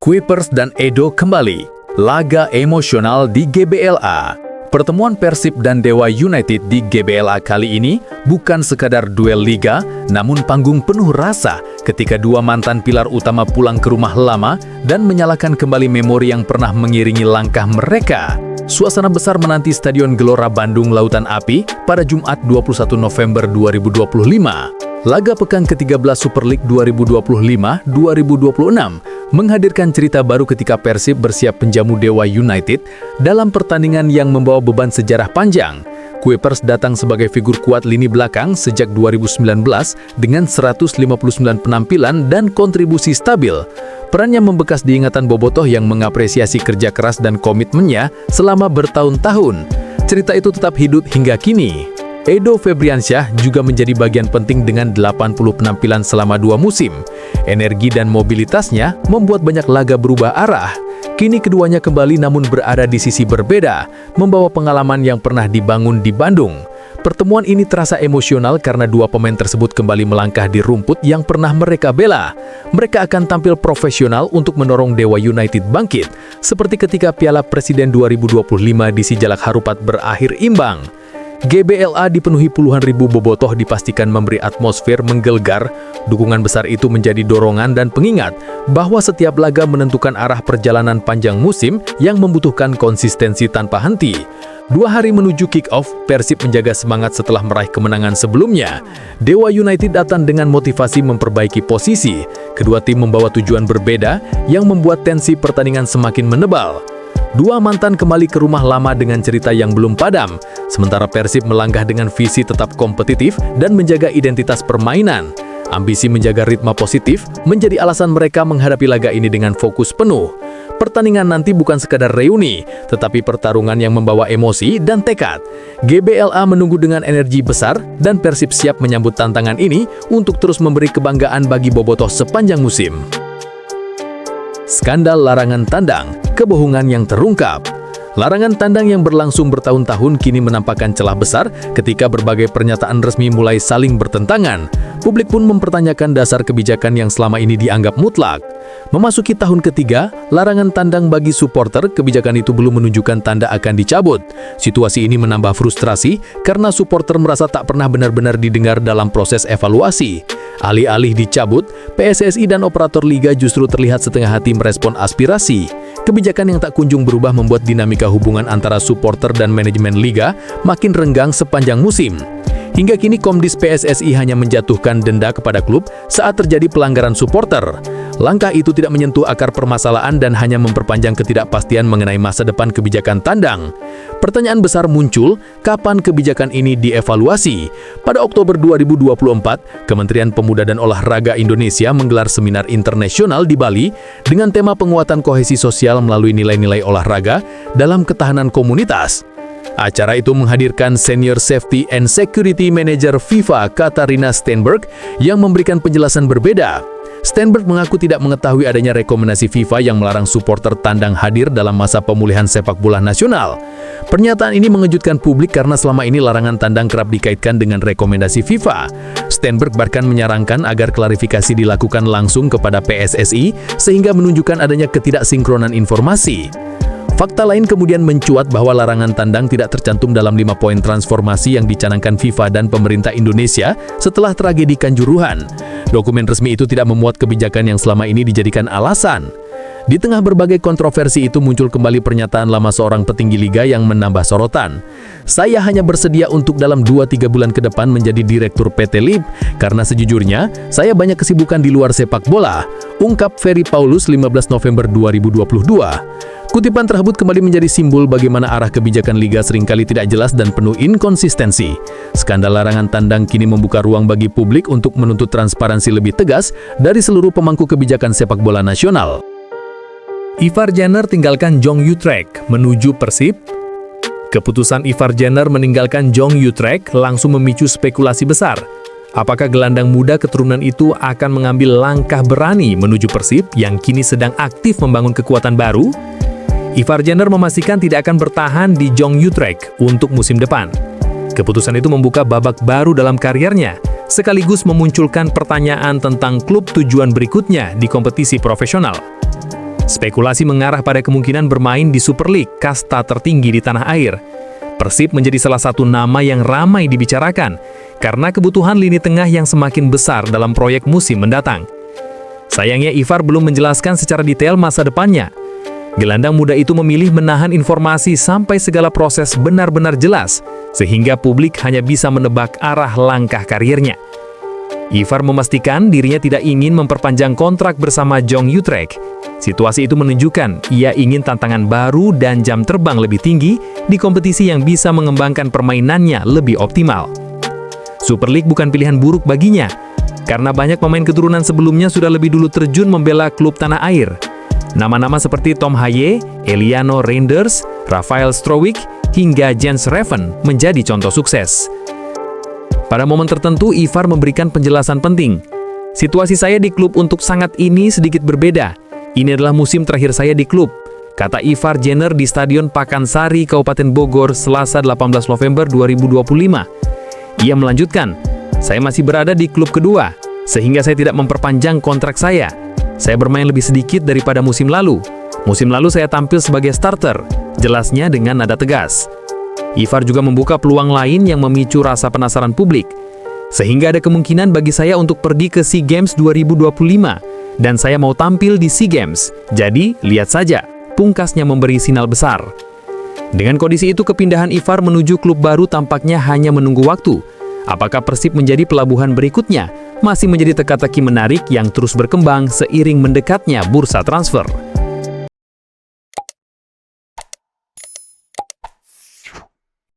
Kuipers dan Edo kembali. Laga emosional di GBLA. Pertemuan Persib dan Dewa United di GBLA kali ini bukan sekadar duel liga, namun panggung penuh rasa ketika dua mantan pilar utama pulang ke rumah lama dan menyalakan kembali memori yang pernah mengiringi langkah mereka. Suasana besar menanti Stadion Gelora Bandung Lautan Api pada Jumat 21 November 2025. Laga pekan ke-13 Super League 2025-2026 menghadirkan cerita baru ketika Persib bersiap menjamu Dewa United dalam pertandingan yang membawa beban sejarah panjang. Kuipers datang sebagai figur kuat lini belakang sejak 2019 dengan 159 penampilan dan kontribusi stabil. Perannya membekas di ingatan bobotoh yang mengapresiasi kerja keras dan komitmennya selama bertahun-tahun. Cerita itu tetap hidup hingga kini. Edo Febriansyah juga menjadi bagian penting dengan 80 penampilan selama 2 musim. Energi dan mobilitasnya membuat banyak laga berubah arah. Kini keduanya kembali namun berada di sisi berbeda, membawa pengalaman yang pernah dibangun di Bandung. Pertemuan ini terasa emosional karena dua pemain tersebut kembali melangkah di rumput yang pernah mereka bela. Mereka akan tampil profesional untuk mendorong Dewa United bangkit, seperti ketika Piala Presiden 2025 di Sijalak Harupat berakhir imbang. GBLA dipenuhi puluhan ribu bobotoh dipastikan memberi atmosfer menggelegar. Dukungan besar itu menjadi dorongan dan pengingat bahwa setiap laga menentukan arah perjalanan panjang musim yang membutuhkan konsistensi tanpa henti. 2 hari menuju kick-off, Persib menjaga semangat setelah meraih kemenangan sebelumnya. Dewa United datang dengan motivasi memperbaiki posisi. Kedua tim membawa tujuan berbeda yang membuat tensi pertandingan semakin menebal. Dua mantan kembali ke rumah lama dengan cerita yang belum padam, sementara Persib melangkah dengan visi tetap kompetitif dan menjaga identitas permainan. Ambisi menjaga ritme positif menjadi alasan mereka menghadapi laga ini dengan fokus penuh. Pertandingan nanti bukan sekadar reuni, tetapi pertarungan yang membawa emosi dan tekad. GBLA menunggu dengan energi besar dan Persib siap menyambut tantangan ini untuk terus memberi kebanggaan bagi bobotoh sepanjang musim. Skandal larangan tandang, kebohongan yang terungkap. Larangan tandang yang berlangsung bertahun-tahun kini menampakkan celah besar ketika berbagai pernyataan resmi mulai saling bertentangan. Publik pun mempertanyakan dasar kebijakan yang selama ini dianggap mutlak. Memasuki tahun ketiga, larangan tandang bagi supporter, kebijakan itu belum menunjukkan tanda akan dicabut. Situasi ini menambah frustrasi karena supporter merasa tak pernah benar-benar didengar dalam proses evaluasi. Alih-alih dicabut, PSSI dan operator liga justru terlihat setengah hati merespon aspirasi. Kebijakan yang tak kunjung berubah membuat dinamika hubungan antara supporter dan manajemen liga makin renggang sepanjang musim. Hingga kini Komdis PSSI hanya menjatuhkan denda kepada klub saat terjadi pelanggaran supporter. Langkah itu tidak menyentuh akar permasalahan dan hanya memperpanjang ketidakpastian mengenai masa depan kebijakan tandang. Pertanyaan besar muncul, kapan kebijakan ini dievaluasi? Pada Oktober 2024, Kementerian Pemuda dan Olahraga Indonesia menggelar seminar internasional di Bali dengan tema penguatan kohesi sosial melalui nilai-nilai olahraga dalam ketahanan komunitas. Acara itu menghadirkan Senior Safety and Security Manager FIFA Katarina Steinberg yang memberikan penjelasan berbeda. Steinberg mengaku tidak mengetahui adanya rekomendasi FIFA yang melarang supporter tandang hadir dalam masa pemulihan sepak bola nasional. Pernyataan ini mengejutkan publik karena selama ini larangan tandang kerap dikaitkan dengan rekomendasi FIFA. Steinberg bahkan menyarankan agar klarifikasi dilakukan langsung kepada PSSI sehingga menunjukkan adanya ketidaksinkronan informasi. Fakta lain kemudian mencuat bahwa larangan tandang tidak tercantum dalam 5 poin transformasi yang dicanangkan FIFA dan pemerintah Indonesia setelah tragedi Kanjuruhan. Dokumen resmi itu tidak memuat kebijakan yang selama ini dijadikan alasan. Di tengah berbagai kontroversi itu muncul kembali pernyataan lama seorang petinggi liga yang menambah sorotan. Saya hanya bersedia untuk dalam 2-3 bulan ke depan menjadi direktur PT LIB karena sejujurnya saya banyak kesibukan di luar sepak bola, ungkap Ferry Paulus 15 November 2022. Kutipan tersebut kembali menjadi simbol bagaimana arah kebijakan liga seringkali tidak jelas dan penuh inkonsistensi. Skandal larangan tandang kini membuka ruang bagi publik untuk menuntut transparansi lebih tegas dari seluruh pemangku kebijakan sepak bola nasional. Ivar Jenner tinggalkan Jong Utrecht menuju Persib. Keputusan Ivar Jenner meninggalkan Jong Utrecht langsung memicu spekulasi besar. Apakah gelandang muda keturunan itu akan mengambil langkah berani menuju Persib yang kini sedang aktif membangun kekuatan baru? Ivar Jenner memastikan tidak akan bertahan di Jong Utrecht untuk musim depan. Keputusan itu membuka babak baru dalam karirnya, sekaligus memunculkan pertanyaan tentang klub tujuan berikutnya di kompetisi profesional. Spekulasi mengarah pada kemungkinan bermain di Super League, kasta tertinggi di tanah air. Persib menjadi salah satu nama yang ramai dibicarakan karena kebutuhan lini tengah yang semakin besar dalam proyek musim mendatang. Sayangnya Ivar belum menjelaskan secara detail masa depannya. Gelandang muda itu memilih menahan informasi sampai segala proses benar-benar jelas, sehingga publik hanya bisa menebak arah langkah karirnya. Ivar memastikan dirinya tidak ingin memperpanjang kontrak bersama Jong Utrecht. Situasi itu menunjukkan ia ingin tantangan baru dan jam terbang lebih tinggi di kompetisi yang bisa mengembangkan permainannya lebih optimal. Super League bukan pilihan buruk baginya, karena banyak pemain keturunan sebelumnya sudah lebih dulu terjun membela klub tanah air. Nama-nama seperti Tom Haye, Eliano Reinders, Rafael Strowick, hingga Jens Reven menjadi contoh sukses. Pada momen tertentu, Ivar memberikan penjelasan penting. Situasi saya di klub untuk sangat ini sedikit berbeda. Ini adalah musim terakhir saya di klub, kata Ivar Jenner di Stadion Pakansari, Kabupaten Bogor, Selasa 18 November 2025. Ia melanjutkan, saya masih berada di klub kedua, sehingga saya tidak memperpanjang kontrak saya. Saya bermain lebih sedikit daripada musim lalu. Musim lalu saya tampil sebagai starter, jelasnya dengan nada tegas. Ivar juga membuka peluang lain yang memicu rasa penasaran publik. Sehingga ada kemungkinan bagi saya untuk pergi ke SEA Games 2025, dan saya mau tampil di SEA Games. Jadi, lihat saja, pungkasnya memberi sinyal besar. Dengan kondisi itu, kepindahan Ivar menuju klub baru tampaknya hanya menunggu waktu. Apakah Persib menjadi pelabuhan berikutnya? Masih menjadi teka-teki menarik yang terus berkembang seiring mendekatnya bursa transfer.